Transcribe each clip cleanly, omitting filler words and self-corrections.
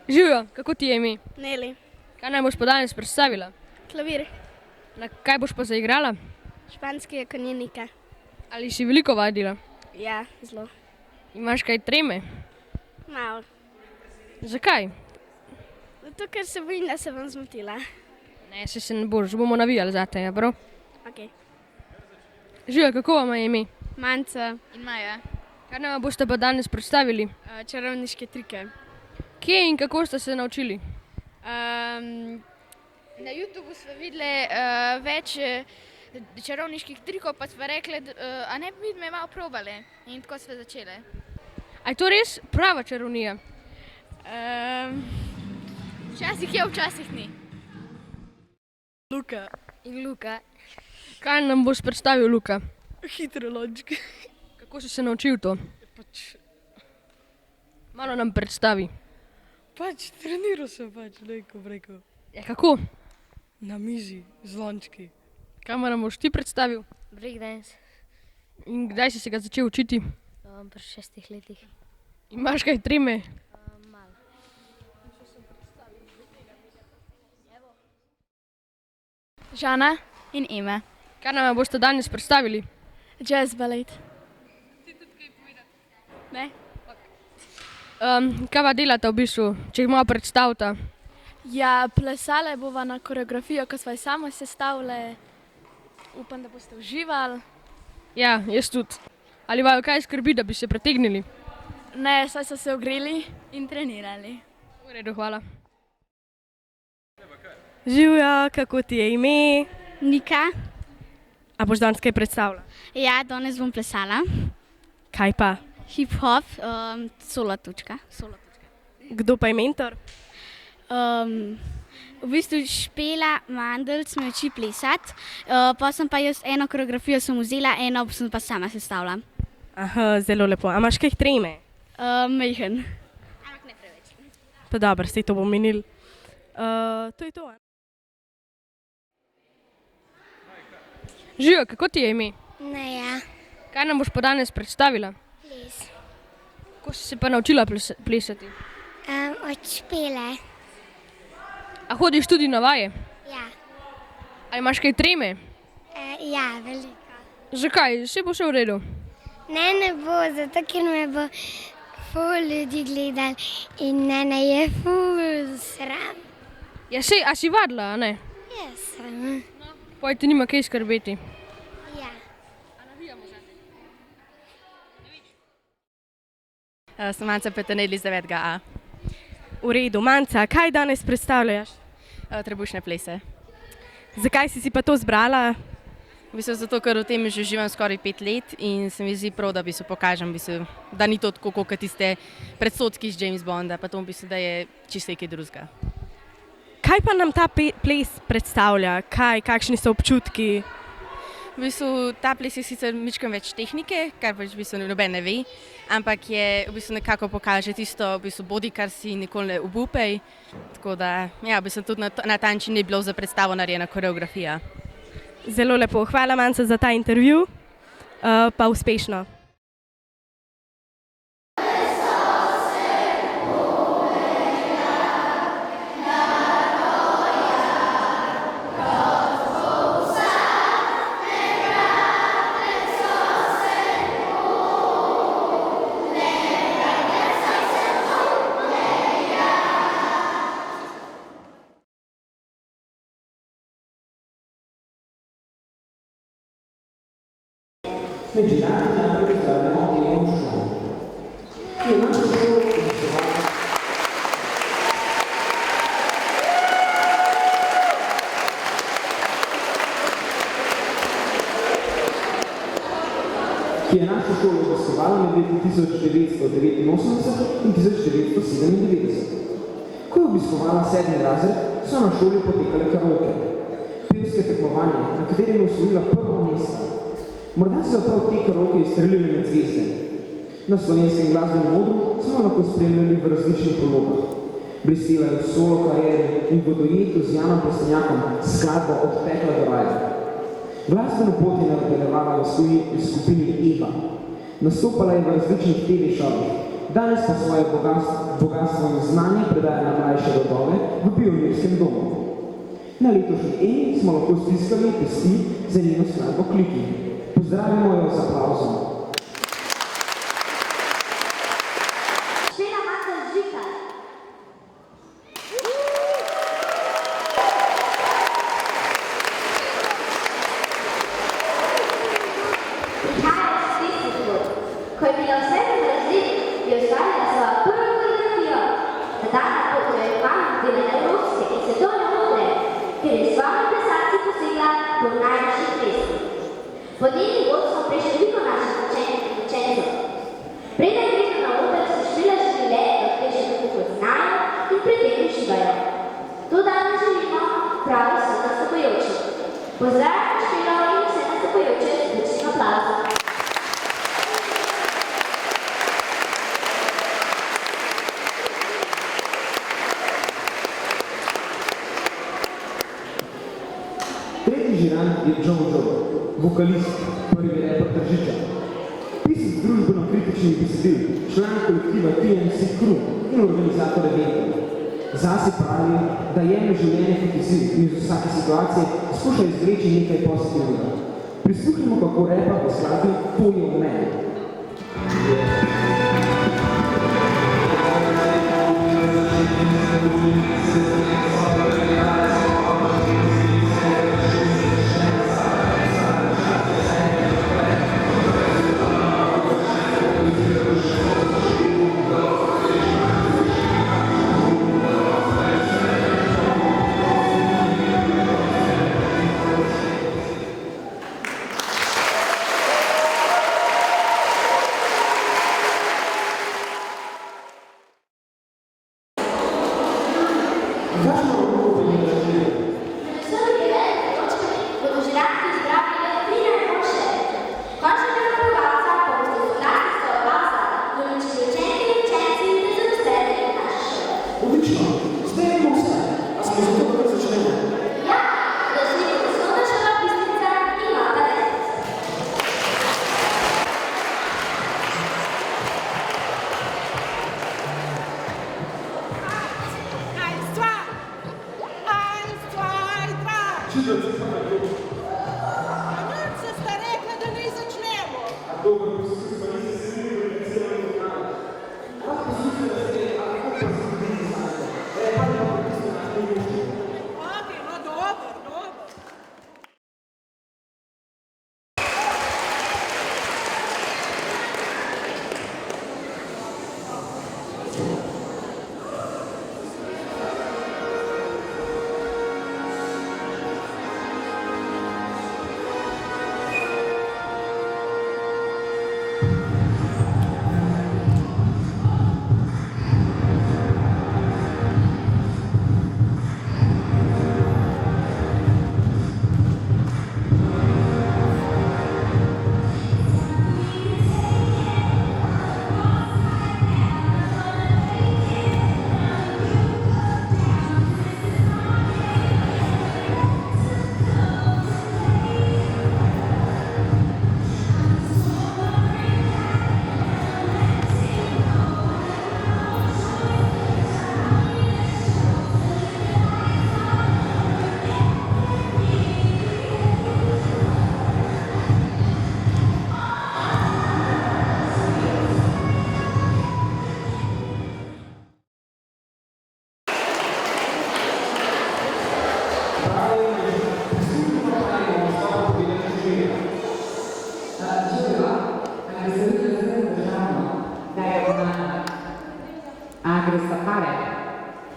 Živjo, kako ti je ime? Neli. Kaj naj boš pa danes predstavila? Klavir. Na kaj boš pa zaigrala? Španske konjenike. Ali si veliko vadila? Ja, zelo. Imaš kaj treme? Malo. Zakaj? Zato, ker se bojim, da se bom zmotila. Ne, se ne boš, bomo navijali zate, ja, bro. Ok. Živjo, kako vam je ime? Manca in Maja. Kaj nam boste pa danes predstavili? Čarovniške trike. Kje in kako ste se naučili? Na YouTubu smo videli več čarovniških trikov, pa smo rekli, a ne bi me malo probali. In tako smo začeli. A je to res prava čarovnija? Včasih je, včasih ni. Luka. In Luka. Kaj nam boš predstavil, Luka? Hidroločki. Kako si se naučil to? Malo nam predstavi. Treniral sem rekel. Ja, kako? Na mizi, z lončki. Kaj nam boš ti predstavil? Breakdance, In kdaj si se ga začel učiti? pri 6 letih. Imaš kaj treme? Malo. Žana in Ema. Kaj nam boste danes predstavili? Jazz balet. Ti tudi kaj povedati? Ne? Kaj pa delate v bistvu, če jih malo predstavite? Ja, plesale bova na koreografijo, ko sva jo sami sestavile. Upam, da boste uživali. Ja, jaz tudi. Ali vaju kaj skrbi, da bi se pretegnili? Ne, saj so se ogreli in trenirali. V redu, hvala. Živjo, kako ti je ime? Nika. A boš danes kaj predstavila? Ja, danes bom plesala. Kaj pa? Hip-hop, solo točka. Kdo pa je mentor? V bistvu Špela Mandelc me uči plesati, pa sem pa jaz eno koreografijo sem vzela, eno sem pa sama sestavila. Aha, zelo lepo. A imaš kaj treme? Majhen. Ampak ne preveč. Pa dobro, saj to bom menil. To je to. Živjo, kako ti je ime? Neja. Kaj nam boš pa danes predstavila? Ples. Kako si se pa naučila plesati? Od Špele. A hodiš tudi na vaje? Ja. A imaš kaj treme? Ja, veliko. Zakaj? Vse bo še v redu. Ne bo, zato ker me bo ful ljudi gledal in mene je ful sram. Ja, sej, a si vadila, a ne? Jaz sem. Poj, ti nima kaj skrbeti. Ja. Sem Manca Petanelli iz 9.A. V redu. Manca, kaj danes predstavljaš? Trebušne plese. Zakaj si pa to zbrala? V bistvu zato, ker v tem že živim skoraj 5 let in se mi zdi prav, da pokažem, da ni to tako kot tiste predsodki iz James Bonda, pa to da je čisto nekaj drugega. Kaj pa nam ta ples predstavlja? Kakšni so občutki? V bistvu ta ples je sicer mičkam več tehnike, kar pač v bistvu noben ne ve, ampak je v bistvu nekako pokaže tisto body, kar si nikoli ne obupej. Tako da, ja, v bistvu tudi na ta način je bilo za predstavo narejena koreografija. Zelo lepo. Hvala, Manca, za ta intervju. Pa uspešno. Ki je našo šolo obiskovala med leti 1989 in 1997. Ko je obiskovala 7. razred, so na šoli potekale karaoke. Pevske tekmovanje, na katerem je osvojila prvo mesto. Morda se prav te karaoke izstrelili med zvezde. Na slovenskem glasbenem odru smo lahko spremljali v različnih vlogah. Blestela je v solo karieri in v duetu z Janom Plestenjakom skladbo Od pekla do raja. Glasbeno pot je nadaljevala v skupini Eva. Nastopala je v različnih TV šovih, danes pa svoje bogatstvo in znanje predaja na mlajše rodove v pionirskem domu. Na letošnji Emi smo lahko stiskali pesti za njeno skladbo Kliki. Pozdravimo jo z aplavzom. Ko je bila v 7. razredu, je ustvarila svojo prvo koreografijo. Tedaj potrebujemo delene evropske in svetovne modre, ker je s svojimi plesalci posegla po najvišjih plesih. Pod njenim vodstvom prejše veliko naših učencev. Preden gredo na oder, so Špela želele, da pleše tako kot znajo in pri tem uživajo. To danes želimo prav vsem nastopajočim. Pozdravljamo Špelo in vse nastopajoče z bučnim aplavzom. Tretji žirant je Joe, vokalist, prvi reper Tržiča. Pisec družbeno-kritičnih besedil, član kolektiva TMC Crew in organizator eventov. Zase pravi, da jemlje življenje kot izziv in iz vsake situacije skuša izvleči nekaj pozitivnega. Prisluhnimo, kako repa v skladbi To je v meni.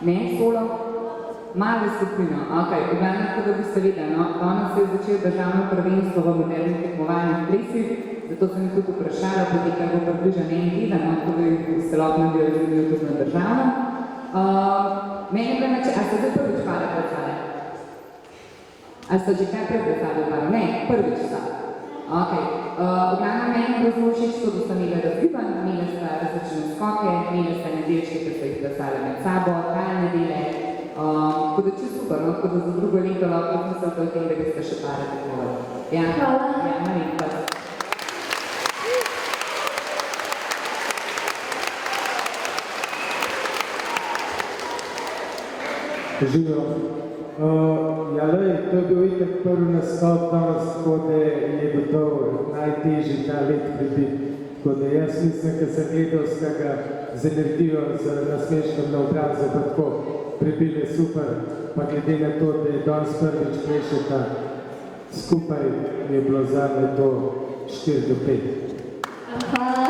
Ne, solo, malo skupino. Ok, v glavnem, tako da boste videli, no, danes se je začelo državno prvenstvo v modernih tekmovalnih plesih, zato sem jih tudi vprašala, potekaj bo približno en teden, no, tako da v celotnem bi razumel tudi na državno. Meni je premeče, a ste zdaj prvič pare predstavljali? A ste že kaj predstavljali pare? Ne, prvič sta. Ok, v glavnem meni je bilo všeč to, da sta imeli razgiban, imeli sta različne skoke, imeli sta nedeljčke, ki so jih plesali med sabo, trajne dele, tako da čisto super, no, tako da za drugo leto lahko mislite o tem, da bi ste še pare tekmovali. Ja, hvala. Ja, na lepo. Živijo. Ja, lej, to je bil itak prvi nastop danes, tako da je gotovo najtežji ta let prebiti. Tako da jaz mislim, ker sem gledal s kakega z energijo, z nasmeškom na obrazu, pa tako prebili super. Pa glede na to, da je danes prvič plešeta skupaj, mi je bilo zadnje do 4 do 5. Hvala.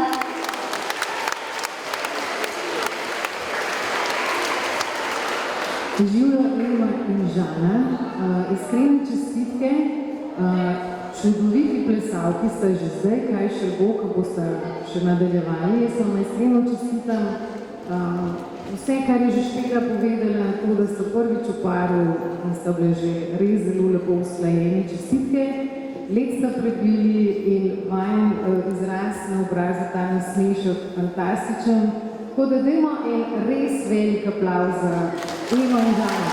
Živjo Elma in Žana, iskrene čestitke, čudoviti plesalki sta že zdaj, kaj še bo, ko boste še nadaljevali. Jaz vam iskreno čestitam vse, kar je že Špela povedala, to, da sta prvič v paru in sta bile že res zelo lepo usklajeni. Čestitke, let sta prebili in vajen izraz na obrazu, ta nasmešek, fantastičen. Tako da dajmo en res velik aplavz za Elmo in Žano.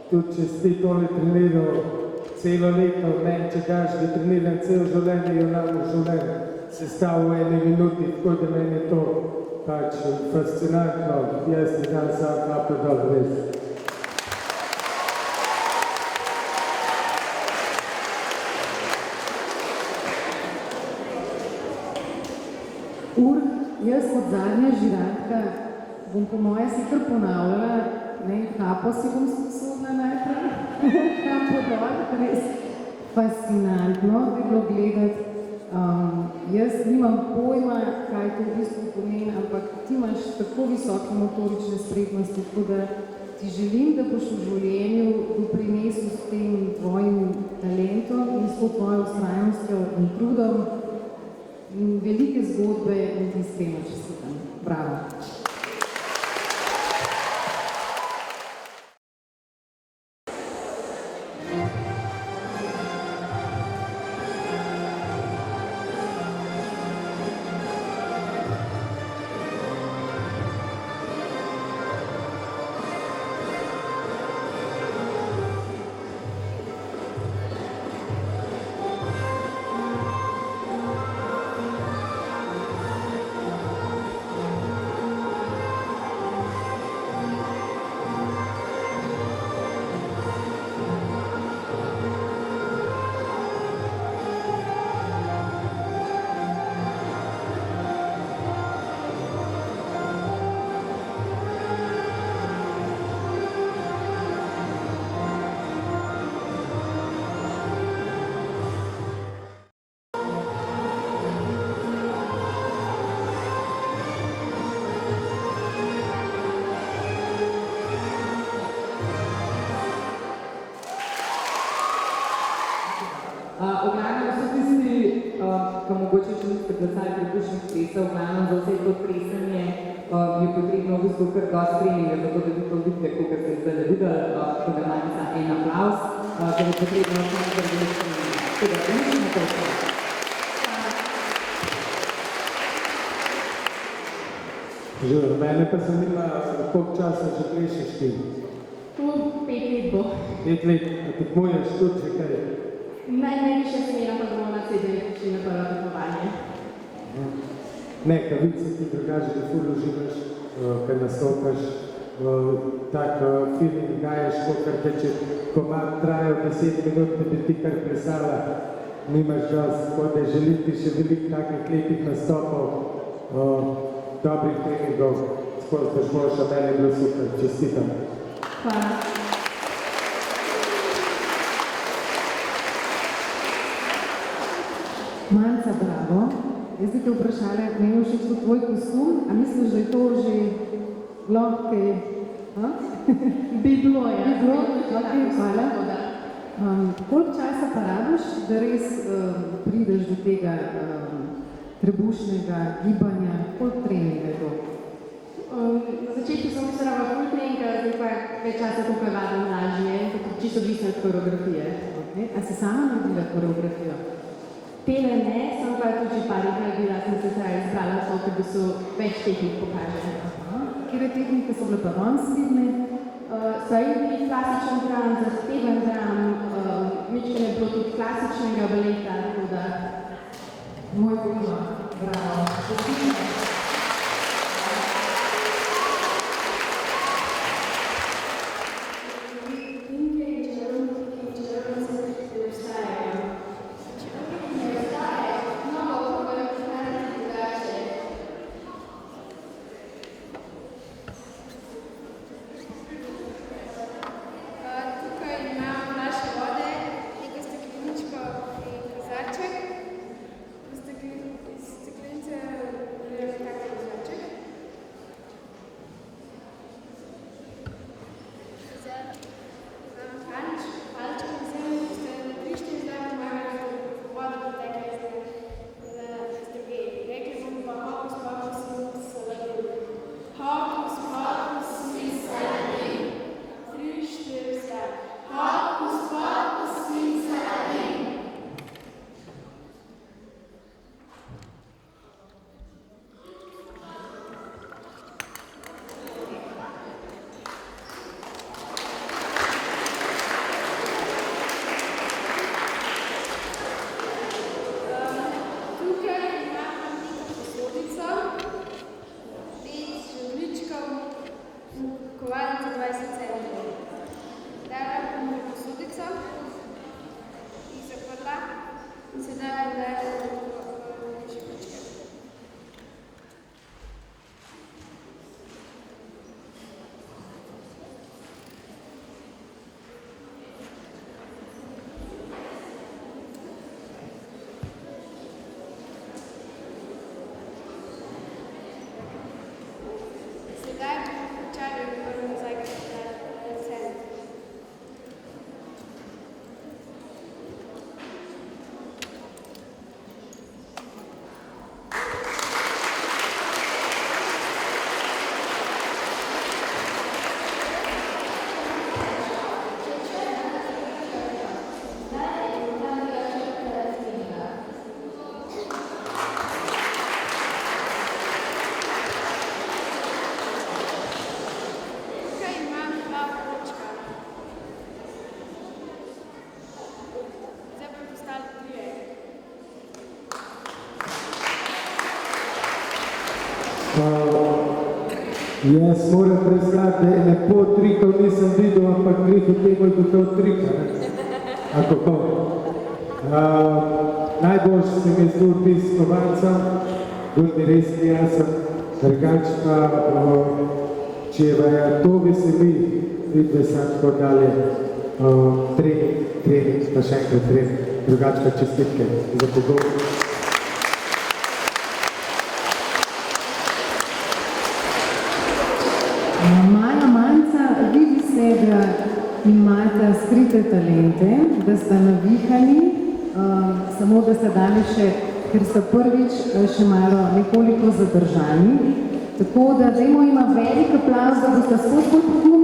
Tudi če si ti tole treniral celo leto, meni če daš, da treniram celo življenje, jo nam v življenje sestavil v 1 minuti, tako da meni je to pač fascinantno. Jaz ti dam sam kapo dol, res. Jaz kot zadnja žirantka bom po moje si kar ponavljala, kapo si bom sposobna najprej, kapo dol, res fascinantno bi bilo gledati. Jaz nimam pojma, kaj to v bistvu pomeni, ampak ti imaš tako visoke motorične spretnosti, tako da ti želim, da boš v življenju doprinesel s tem tvojim talentom in s to tvojo vztrajnostjo in trudom in velike zgodbe in ti iskreno čestitam. Bravo! Ko mogoče še niste plesali pripušnih plesov, v glavnem za vse to plesanje je potrebno v bistvu kar dosti treninga, zato da bi to vidite, kakor ste zdaj videli, tako da imate za en aplavz, ker je potrebno samo kar veliko treninga. Tako da, ničemo to vse. Že, mene pa zanima, koliko časa že plešeš ti? 5 let bo. 5 let, a tekmuješ tudi že kaj? Najvišja smera pa bomo na 7 let na prvo tekmovanje. Ne, ka vidim se ti drugače, da ful uživaš, kad nastopaš, tak feeling daješ, kar te če komad trajajo 10 minut, da bi ti kar plesala, nimaš dost, tako da želim ti še veliko takih lepih nastopov, dobrih treningov, skozi boš boljša, meni je bilo super, čestitam. Hvala. Manca, bravo. Jaz bi te vprašala, meni je všeč tvoj kostum, a misliš, da je to že lahko kaj? Bi bilo, ja. Bi bilo, ok, hvala. Koliko časa pa rabiš, da res prideš do tega trebušnega gibanja? Koliko treninga je to? Na začetku sem mislila v full treninga, zdaj pa več časa tukaj vadim lažje, čisto odvisno od koreografije. A si sama naredila koreografijo? Pele ne, sem pa tudi že parih naredila, sem se zdaj izbrala to, ker so več tehnik pokaže. Kire tehnike so bile pa danes vidne? So imeli klasičen dram, zahteven dram, mičkene je bilo tudi klasičnega baleta, tako da... Moj kolega, bravo. Čestitke. Jaz moram priznati, da ene pol trikov nisem videl, ampak greh v temu je gotov trika. A kako? Najboljši se mi je zdel bis kovancem, bolj mi res ni jasen, drugač pa, če vaja to veseli, vidve sam tako dalje, trening, pa še enkrat trening, drugač pa čestitke za pogovor. Maja Manca, vidi se, da imate skrite talente, da ste navihani, samo da ste danes še, ker ste prvič še malo nekoliko zadržani. Tako da dajmo ima velik aplavz, da boste skozi pogumni.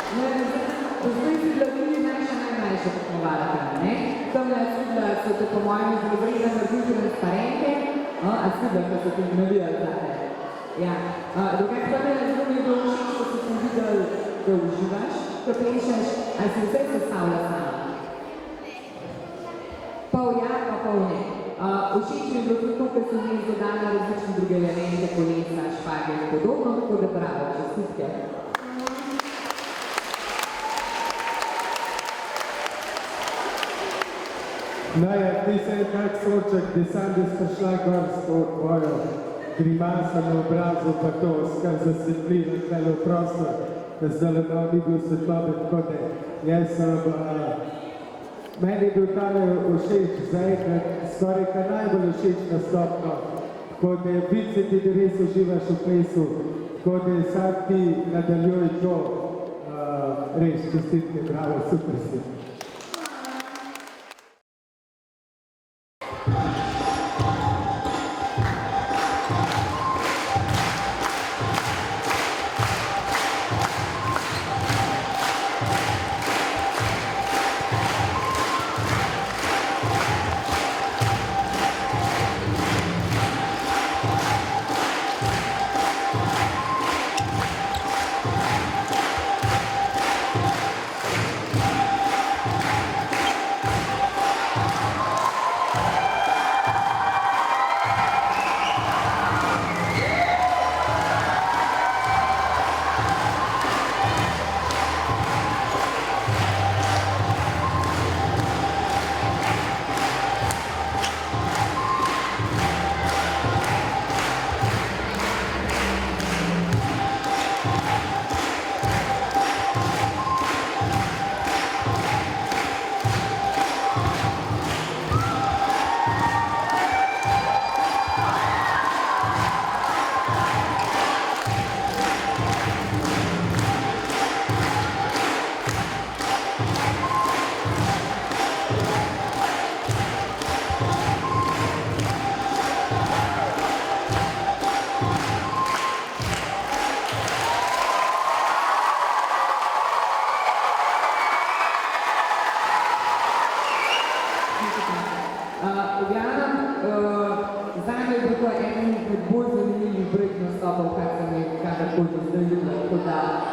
Zdaj si bila tudi najmlajša tekmovalka, ne? Tamle so te po mojem izrazili naredili transparente, a si da, ko so te navijali zate. Ja, drugače pa me zelo mi je bilo všeč, ko sem videl, da uživaš, ko plešeš, ali si vse sestavlja sama? Pol ja, pa pol ne. Všeč mi je bilo tudi to, ker sem jih dodala različne druge elemente, kolesa, špage in podobno, tako da bravo, čestitke. Naja, ti se je tak soček, da sam bi prišla gor s to tvojo grimaso na obrazu, pa to skar zasvetljivo tlelo prostor, da zdaj da ni bil svetlobe, tako da jaz sem, meni je bil tale všeč zaenkrat, skoraj ka najbolj všeč nastopno, tako da vidi se ti, da res uživaš v plesu, tako da sad ti nadaljuj to, res čestitke, bravo, super si.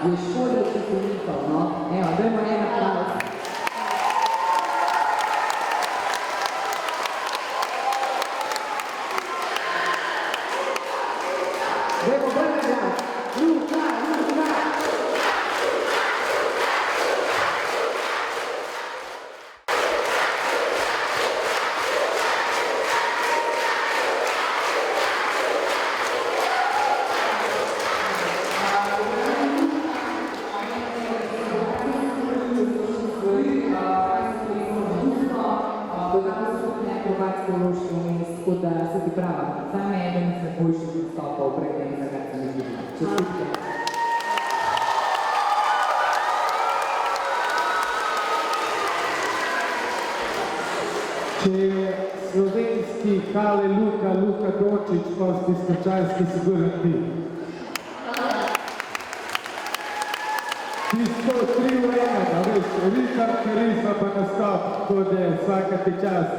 Je škoda, če se nikal, no? Evo, dajmo en aplavz. Dajmo brne glas. Luka, Luka! Tako da se ti pravim, sam je eden iz najboljših nastopov pred tem, za kar sem izgledala. Čestitke. Če je slovenski Hale Luka, Luka Dončić, pa stiskočajski sigurno ti. Tisto 3 v 1, veš, ritam, karizma pa nastop, tako da je vsaka ti čast,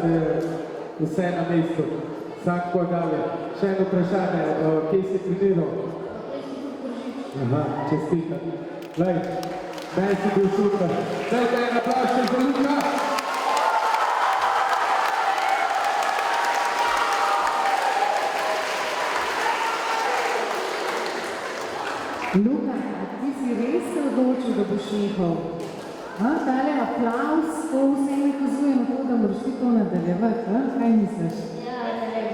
vse na mestu, vsako dalje. Še eno vprašanje, kje si treniral? Aha, čestitam. Lej, meni si bil super. Dajte en aplavz še za Luka! Luka, ti si res se odločil, da boš nehal. Tale aplavz, to vse nakazuje na to, da moraš ti to nadaljevati. Kaj misliš? Ja, ne vem.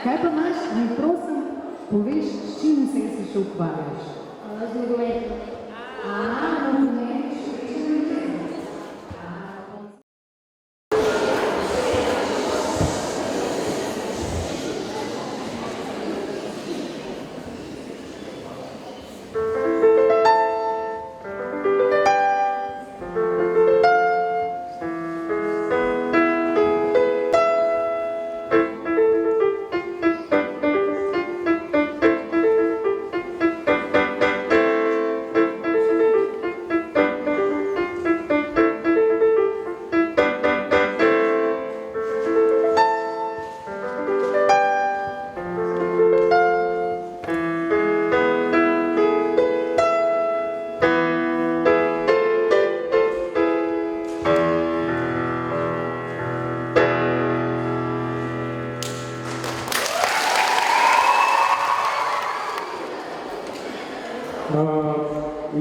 Kaj pa imaš, mi prosim, poveš, s čim vse se še ukvarjaš? Z nogometom. Nogomet.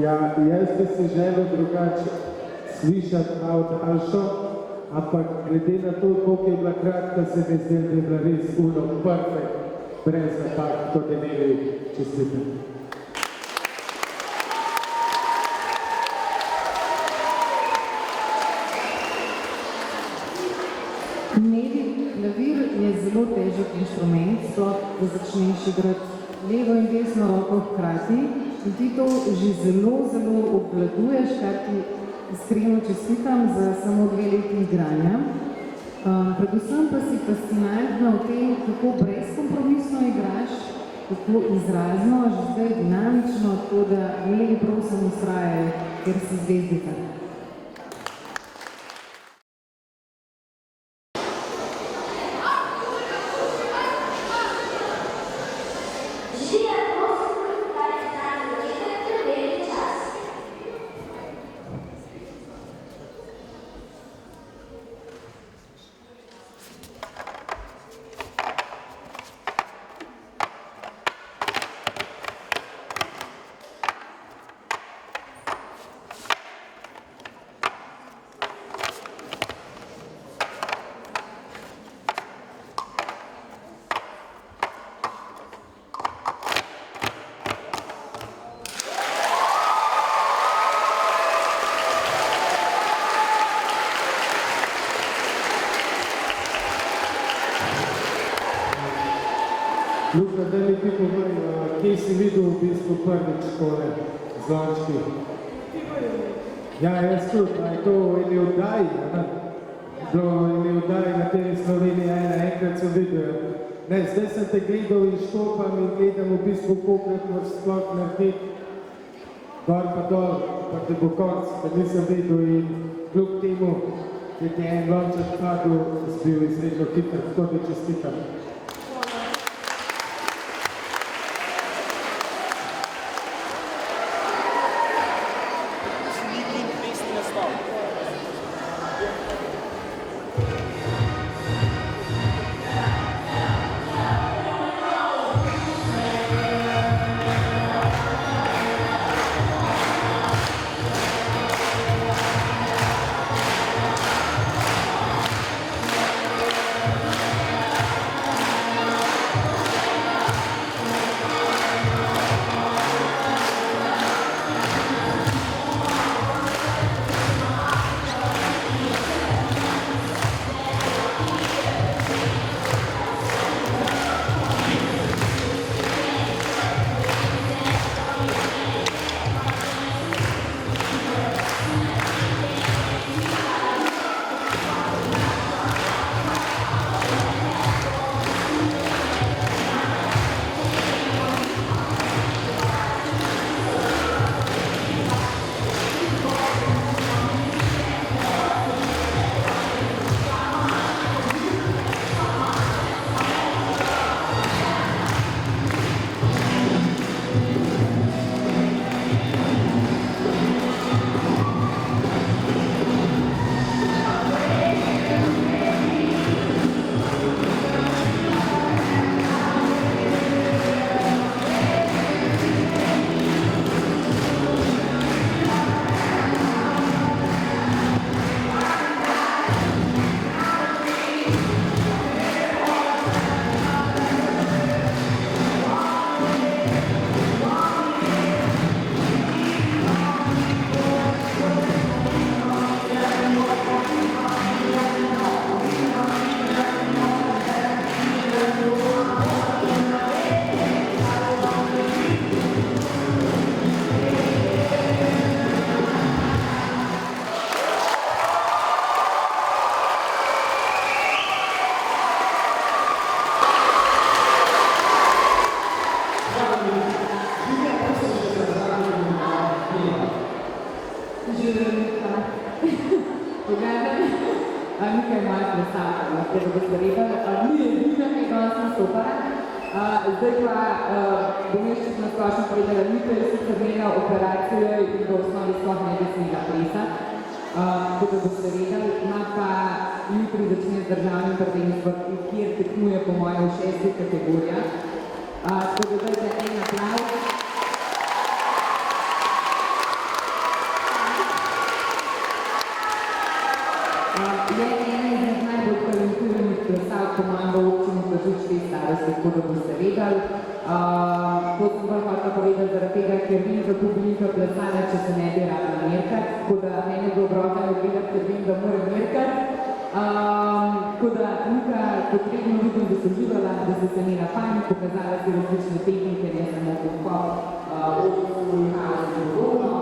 Ja, jaz bi si želel drugače slišati malo daljšo, ampak glede na to, koliko je bila kratka, se mi zdi, da je bila res perfekt, brez napak, kot je Neli čestitam. Neli, klavir je zelo težek inštrument, sploh da začneš igrati levo in desno roko hkrati in ti to že zelo obvladuješ, kar ti iskreno čestitam za samo 2 leti igranja. Predvsem pa si fascinantna v tem, kako brezkompromisno igraš, kako izrazno, že zdaj dinamično, tako da Neli prosim vztrajaj, ker si zvezdica. Luka, da mi ti povej, kje si videl v bistvu prvič tole zvončki? Ja, jaz tudi, a je to v eni oddaji, do eni oddaji na TV Slovenija 1, enkrat sem videl. Ne, zdaj sem te gledal in štopam in gledam v bistvu, kolikrat moraš sploh narediti gor pa dol, pa te bo konc, da nisem videl in kljub temu, da ti je en lonček padel, si bil izredno hiter, tako da čestitam. nekaj malih predstavljamo, lahko da boste rekli, ni edina, ki danes nastopa. Zdaj pa bom jaz čisto na splošno povedala, Nika je sicer imela operacijo in v osnovi sploh ne bi smela plesati, tako da boste vedeli, ima pa jutri začne z državnim prvenstvom, kjer tekmuje po moje v 6 kategorijah. Tako da dajte en aplavz. po mojem v občini Tržič te starosti, tako da boste vedeli. To sem bolj hotela povedati zaradi tega, ker vem, kako bi Nika plesala, če se ne bi rabila merkati, tako da meni je bilo grozno gledati, ker vem, da moram merkati. Tako da Nika potrebno vidim, da se uživala, da se se imela fajn, pokazala si različne tehnike, ne samo pohod, obču, haos in podobno.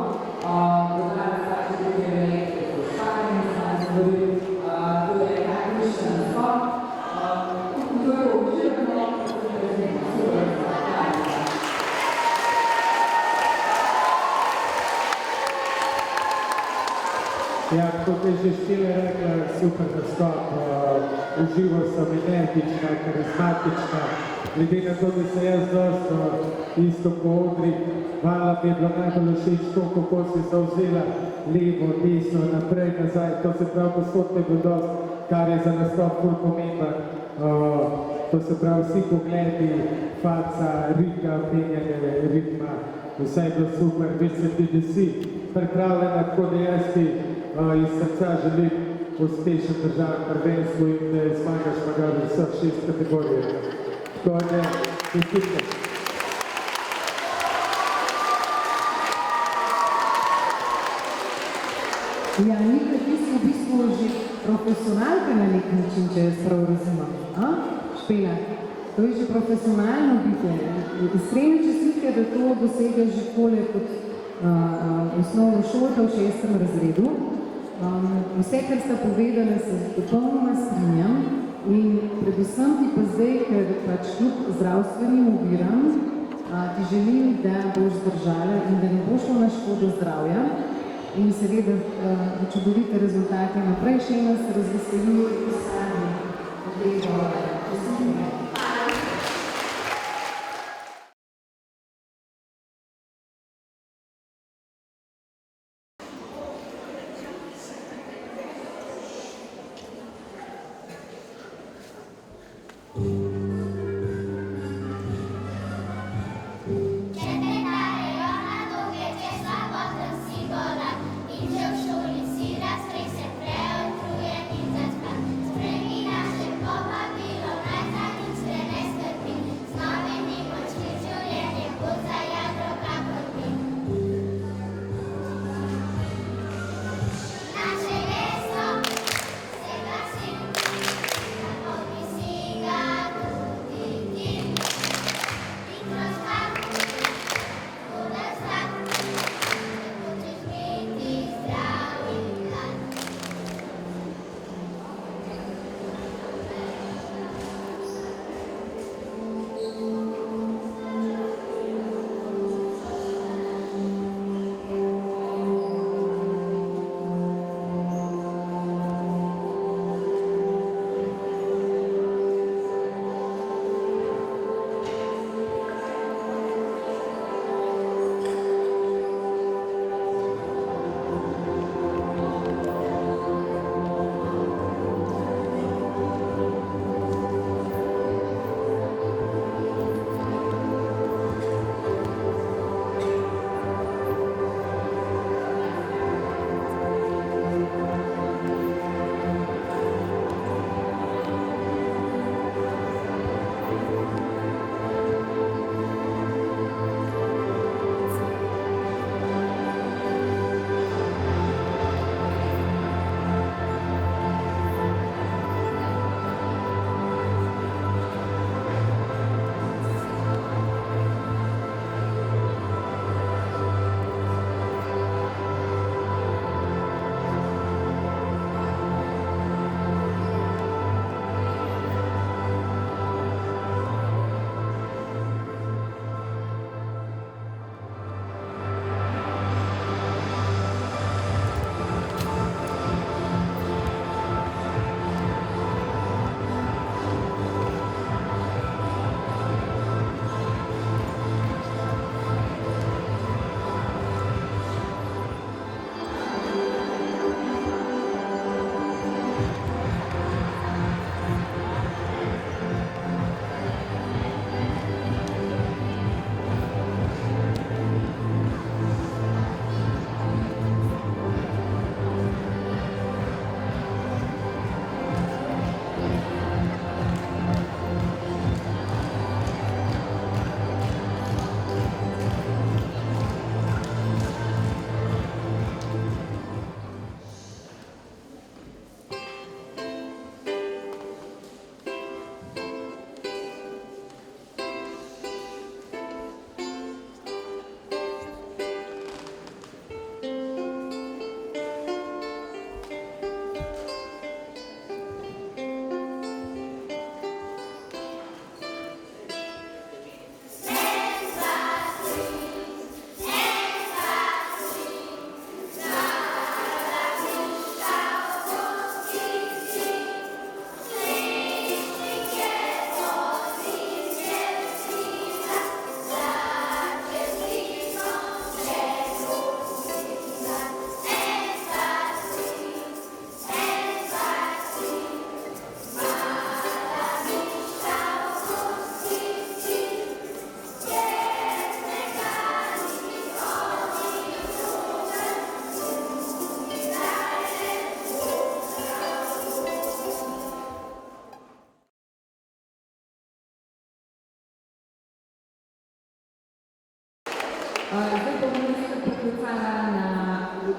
Dodala sta še druge elemente, kot šparanje, znane stvari, to je najboljši nastop. To je uživano, Ja, kot je že Štile rekla, super nastop, uživo sem energična, karizmatična, glede na to, da se jaz dosto isto po odri, hvala bi je bilo najbolj všeč to, kako si se vzela levo, desno, naprej, nazaj, to se pravi, posod je bilo dost, kar je za nastop ful pomemben, to se pravi, vsi pogledi, faca, rika, penjanje, ritma, vse je bilo super, več se ti desi pripravljena, tako da jaz ti iz srca želim uspešen državni prvenstvo in da zmagaš v vseh 6 kategorijah. Tako da, čestitke. Ja, Nika, ti si v bistvu že profesionalka na nek način, če jaz prav razumem. Špela, to je že profesionalno biti. Iskrene čestitke, da to dosegaš že takole kot osnovno šolka v 6. razredu. Vse, kar sta povedala, se popolnoma strinjam in predvsem ti pa zdaj, ker pač kljub zdravstvenim oviram, ti želim, da boš zdržala in da ne boš šlo na škodo zdravja in seveda čudovite rezultate naprej, še nas razveselijo in sami od tega. Spremi naše povabilo, naj za nič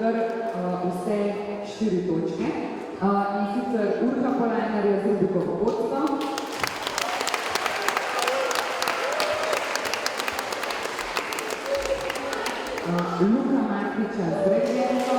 kar vse 4 točke. In sicer Urha Polajnarja z rubriko Vodstvo, Luka Markiča z Bregljenko,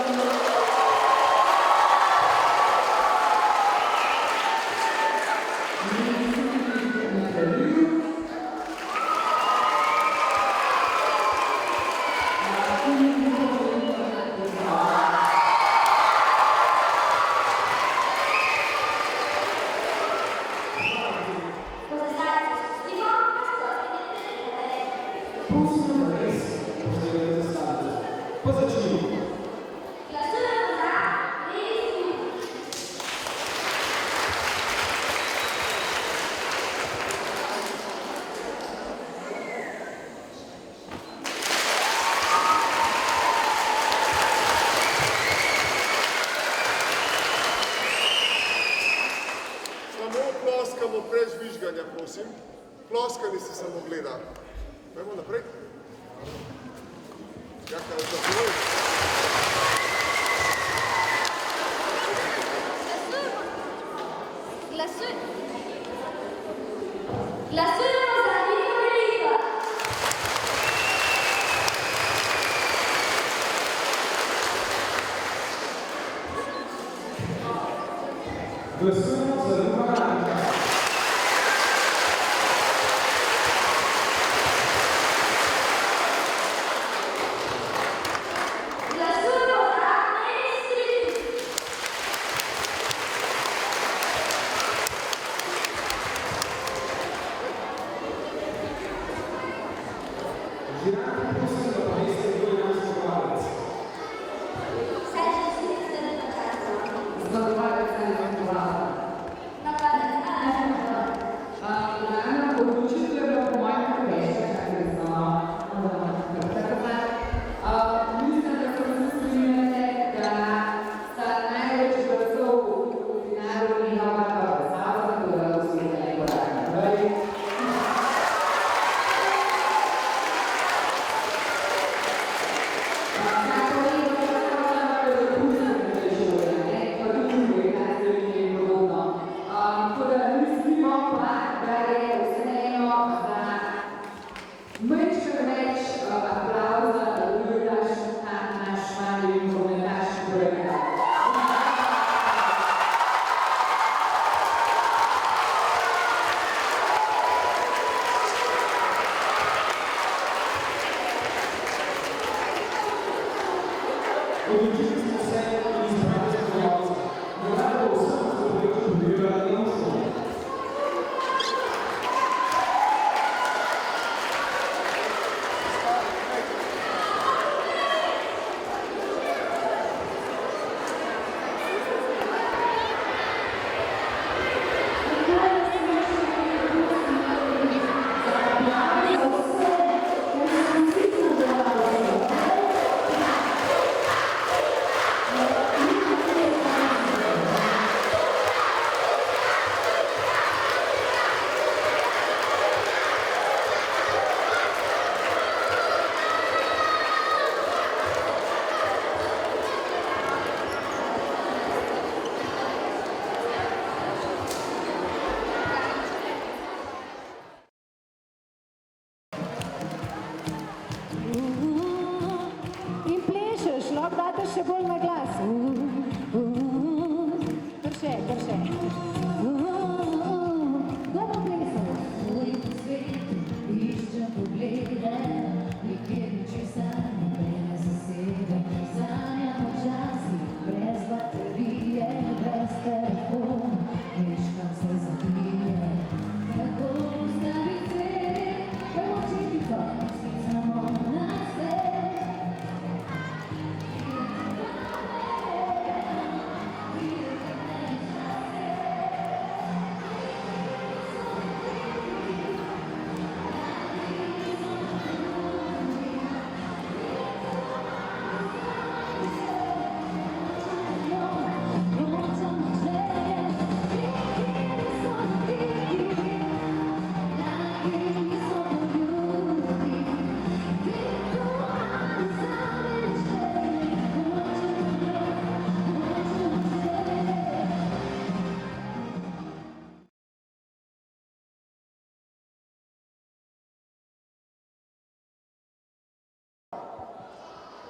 Ploskamo brez žvižganja, prosim. Ploskanje se samo gleda. Dajmo naprej. Ja, kaj je za tvoj? Glasujemo za Niko Veliko. Glasujemo za Luka Markiča. še bolj na glas. Kar še. Dobro plesal. Iščem poglede, nikjer ničesa ne zasede. Sanjam o časih, brez baterije, brez telefona. Meškam se zabije, kako ustaviti, pomočiti konci samo na svet.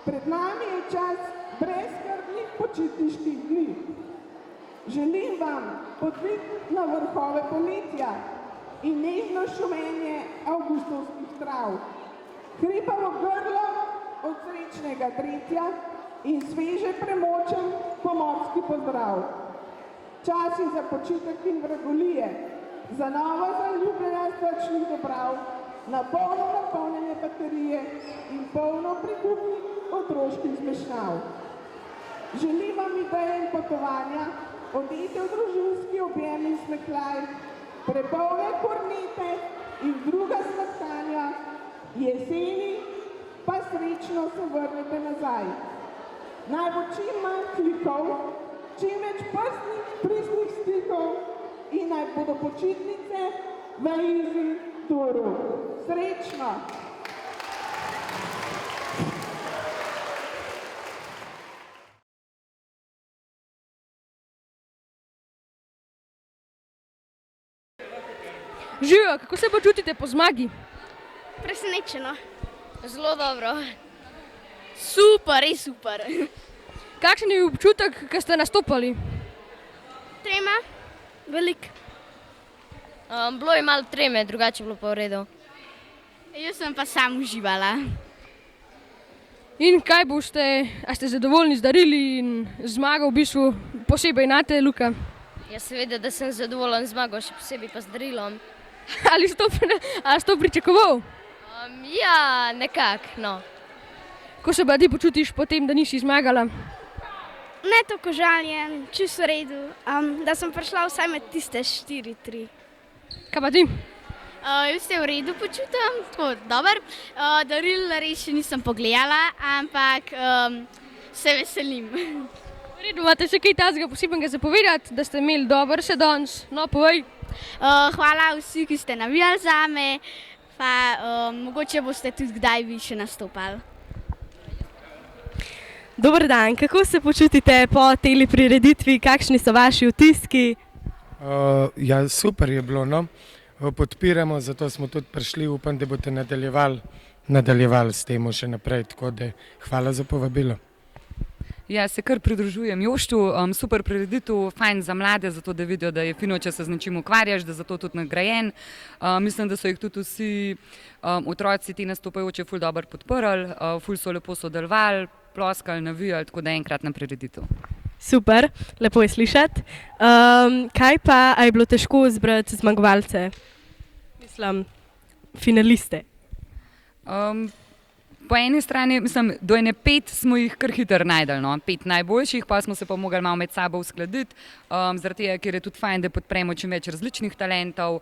Pred nami je čas brezskrbnih počitniških dni. Želim vam podvig na vrhove poletja in nežno šumenje avgustovskih trav, hripavo grlo od srečnega dretja in sveže premočen pomorski pozdrav. Čas je za počitek in vragolije, za novo zaljubljenja srčnih dobrav, na polno napolnjene baterije in polno prikupnih otroških zmešnjav. Želim vam ideje in potovanja, odete v družinski objem in smehljaj, prepolne kornete in druga sladkanja, jeseni pa srečno se vrnete nazaj. Naj bo čim manj klikov, čim več pristnih stikov in naj bodo počitnice v easy turu. Srečno! Živijo, kako se počutite po zmagi? Presenečeno. Zelo dobro. Super, res super. Kakšen je bil občutek, ko ste nastopali? Trema? Velik. Bilo je malo treme, drugače bilo pa v redu. Jaz sem pa sam uživala. In kaj boste, a ste zadovoljni z darili in zmago v bistvu posebej nate, Luka? Ja, seveda, da sem zadovoljen z zmago, še posebej pa z darilom. Ali si to pričakoval? Ja, nekako, no. Ko se pa ti počutiš po tem, da nisi zmagala? Ne tako žaljen, čisto v redu, da sem prišla vsaj med tiste 4-3. Kaj pa ti? Jaz se v redu počutim, tako dober. Daril res še nisem pogledala, ampak se veselim. V redu, imate še kaj takega posebnega za povedati, da ste imeli dober še danes? No, povej. Hvala vsi, ki ste navijali zame, pa mogoče boste tudi kdaj vi še nastopali. Dober dan, kako se počutite po tej prireditvi, kakšni so vaši vtiski? Ja, super je bilo, no. Podpiramo, zato smo tudi prišli, upam, da boste nadaljevali s tem še naprej, tako da hvala za povabilo. Ja, se kar pridružujem Joštu, super prireditev, fajn za mlade, zato da vidijo, da je fino, če se z nečim ukvarjaš, da je zato tudi nagrajen. Mislim, da so jih tudi vsi otroci ti nastopajoče ful dobro podprli, ful so lepo sodelovali, ploskali, navijali, tako da enkrat na prireditev. Super, lepo je slišati. Kaj pa, a je bilo težko izbrati zmagovalce? Mislim, finaliste. Po eni strani, mislim, do ene 5 smo jih kar hitro najdeli, no? 5 najboljših, pa smo se pa mogli malo med sabo uskladiti, zaradi tega, ker je tudi fajn, da podpremo čim več različnih talentov.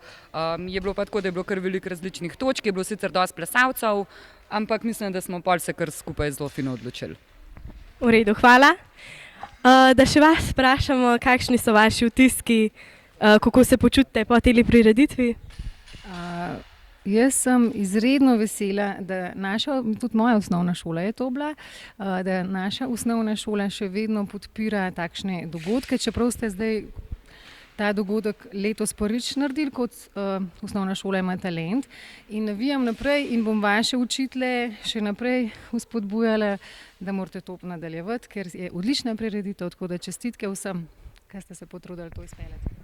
Je bilo pa tako, da je bilo kar veliko različnih točk, je bilo sicer dosti plesalcev, ampak mislim, da smo pol se kar skupaj zelo fino odločili. V redu, hvala. Da še vas vprašamo, kakšni so vaši vtiski, kako se počutite po tej prireditvi? Jaz sem izredno vesela, da tudi moja osnovna šola je to bila, da naša osnovna šola še vedno podpira takšne dogodke, čeprav ste zdaj ta dogodek letos prvič naredili kot osnovna šola ima talent. In navijam naprej in bom vaše učitelje še naprej vzpodbujala, da morate to nadaljevati, ker je odlična prireditev, tako da čestitke vsem, ki ste se potrudili to izpeljati.